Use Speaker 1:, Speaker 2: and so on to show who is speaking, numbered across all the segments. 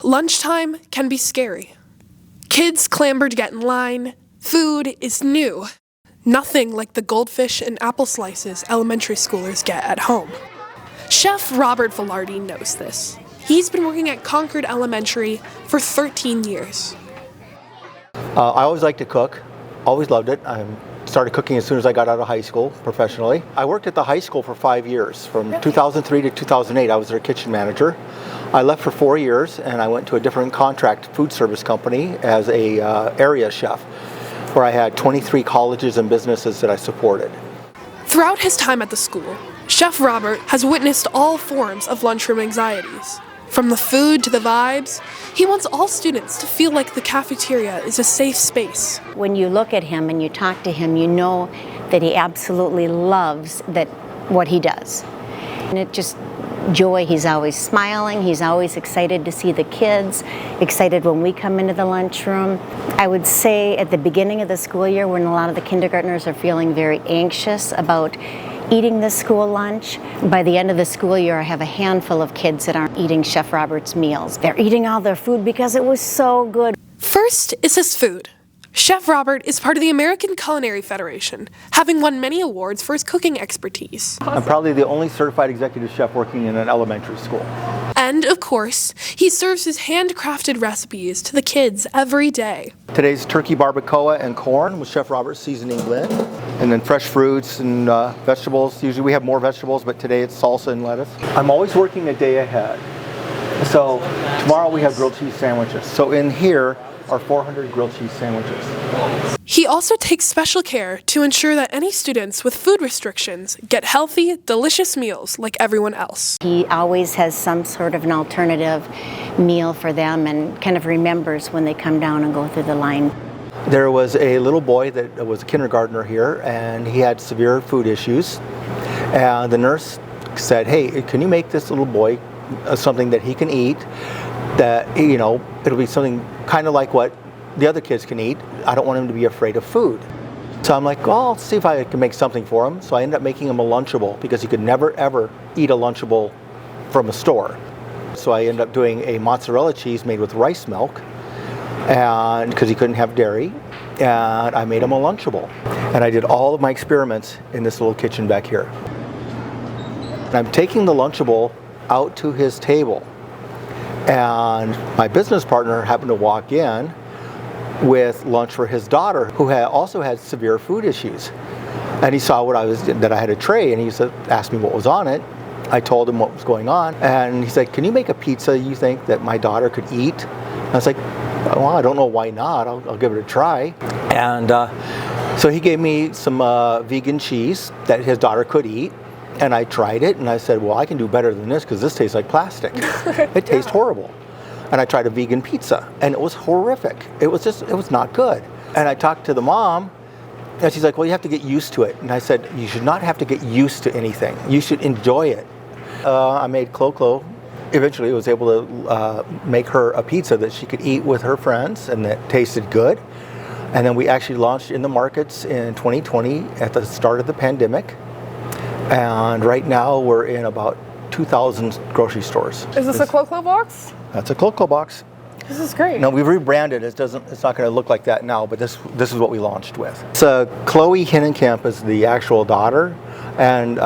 Speaker 1: Lunchtime can be scary. Kids clamber to get in line. Food is new. Nothing like the goldfish and apple slices elementary schoolers get at home. Chef Robert Velarde knows this. He's been working at Concord Elementary for 13 years.
Speaker 2: I always liked to cook, always loved it. I started cooking as soon as I got out of high school professionally. I worked at the high school for 5 years, from 2003 to 2008. I was their kitchen manager. I left for 4 years and I went to a different contract food service company as a area chef, where I had 23 colleges and businesses that I supported.
Speaker 1: Throughout his time at the school, Chef Robert has witnessed all forms of lunchroom anxieties. From the food to the vibes, he wants all students to feel like the cafeteria is a safe space.
Speaker 3: When you look at him and you talk to him, you know that he absolutely loves what he does. And it just joy. He's always smiling. He's always excited to see the kids, excited when we come into the lunchroom. I would say at the beginning of the school year, when a lot of the kindergartners are feeling very anxious about eating the school lunch, by the end of the school year, I have a handful of kids that aren't eating Chef Robert's meals. They're eating all their food because it was so good.
Speaker 1: First is his food. Chef Robert is part of the American Culinary Federation, having won many awards for his cooking expertise.
Speaker 2: I'm probably the only certified executive chef working in an elementary school.
Speaker 1: And, of course, he serves his handcrafted recipes to the kids every day.
Speaker 2: Today's turkey barbacoa and corn with Chef Robert's seasoning blend. And then fresh fruits and vegetables. Usually we have more vegetables, but today it's salsa and lettuce. I'm always working a day ahead. So tomorrow we have grilled cheese sandwiches. So in here are 400 grilled cheese sandwiches.
Speaker 1: He also takes special care to ensure that any students with food restrictions get healthy, delicious meals like everyone else.
Speaker 3: He always has some sort of an alternative meal for them and kind of remembers when they come down and go through the line.
Speaker 2: There was a little boy that was a kindergartner here, and he had severe food issues. And the nurse said, hey, can you make this little boy something that he can eat, that, you know, it'll be something kind of like what the other kids can eat. I don't want him to be afraid of food. So I'm like, well, I'll see if I can make something for him. So I ended up making him a Lunchable, because he could never, ever eat a Lunchable from a store. So I ended up doing a mozzarella cheese made with rice milk, and because he couldn't have dairy, and I made him a Lunchable. And I did all of my experiments in this little kitchen back here. And I'm taking the Lunchable out to his table, and my business partner happened to walk in with lunch for his daughter, who also had severe food issues. And he saw that I had a tray, and he asked me what was on it. I told him what was going on, and he said, can you make a pizza you think that my daughter could eat? And I was like, well, I don't know why not. I'll give it a try. And so he gave me some vegan cheese that his daughter could eat. And I tried it, and I said, well, I can do better than this, because this tastes like plastic. It tastes horrible. And I tried a vegan pizza, and it was horrific. It was not good. And I talked to the mom, and she's like, well, you have to get used to it. And I said, you should not have to get used to anything. You should enjoy it. I made Clo. Eventually, I was able to make her a pizza that she could eat with her friends, and that tasted good. And then we actually launched in the markets in 2020 at the start of the pandemic. And right now we're in about 2,000 grocery stores.
Speaker 1: Is this a Clo box?
Speaker 2: That's a Clo box.
Speaker 1: This is great.
Speaker 2: No, we've rebranded. It's not going to look like that now, but this is what we launched with. So Chloe Hinnenkamp is the actual daughter, and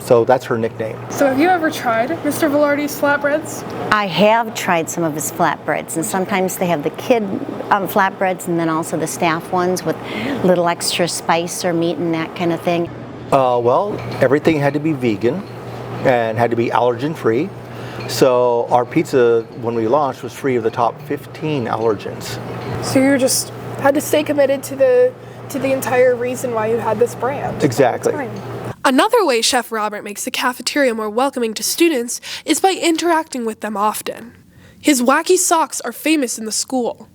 Speaker 2: so that's her nickname.
Speaker 1: So have you ever tried Mr. Velarde's flatbreads?
Speaker 3: I have tried some of his flatbreads, and sometimes they have the kid flatbreads and then also the staff ones with little extra spice or meat and that kind of thing.
Speaker 2: Well, everything had to be vegan and had to be allergen free. So our pizza, when we launched, was free of the top 15 allergens.
Speaker 1: So you just had to stay committed to the entire reason why you had this brand.
Speaker 2: Exactly.
Speaker 1: Another way Chef Robert makes the cafeteria more welcoming to students is by interacting with them often. His wacky socks are famous in the school.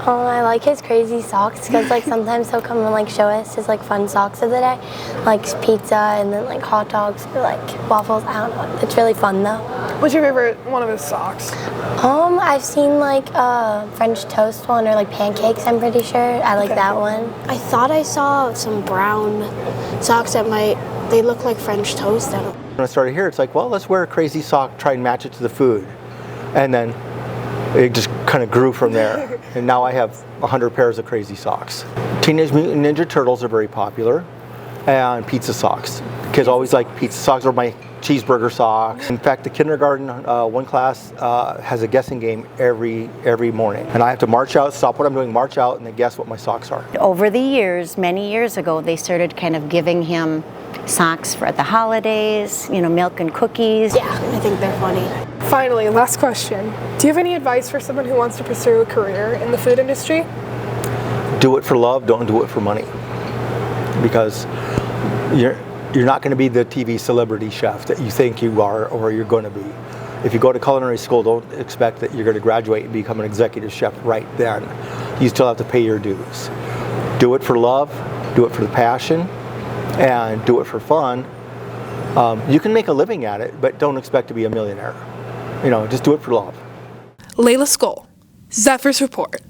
Speaker 4: Oh, I like his crazy socks because sometimes he'll come and show us his fun socks of the day, like pizza and then hot dogs or waffles. I don't know. It's really fun though.
Speaker 1: What's your favorite one of his socks?
Speaker 4: I've seen French toast one or pancakes. I'm pretty sure I like that one.
Speaker 5: I thought I saw some brown socks that they look like French toast.
Speaker 2: When I started here, it's well, let's wear a crazy sock, try and match it to the food, and then it just kind of grew from there. And now I have 100 pairs of crazy socks. Teenage Mutant Ninja Turtles are very popular, and pizza socks. Kids always like pizza socks, or my cheeseburger socks. In fact, the kindergarten one class has a guessing game every morning. And I have to march out, stop what I'm doing, march out, and then guess what my socks are.
Speaker 3: Over the years, many years ago, they started kind of giving him socks for the holidays, you know, milk and cookies.
Speaker 5: Yeah, I think they're funny.
Speaker 1: Finally, last question. Do you have any advice for someone who wants to pursue a career in the food industry?
Speaker 2: Do it for love, don't do it for money. Because you're not going to be the TV celebrity chef that you think you are or you're going to be. If you go to culinary school, don't expect that you're going to graduate and become an executive chef right then. You still have to pay your dues. Do it for love, do it for the passion, and do it for fun. You can make a living at it, but don't expect to be a millionaire. You know, just do it for love.
Speaker 1: Layla Scoll, Zephyr's Report.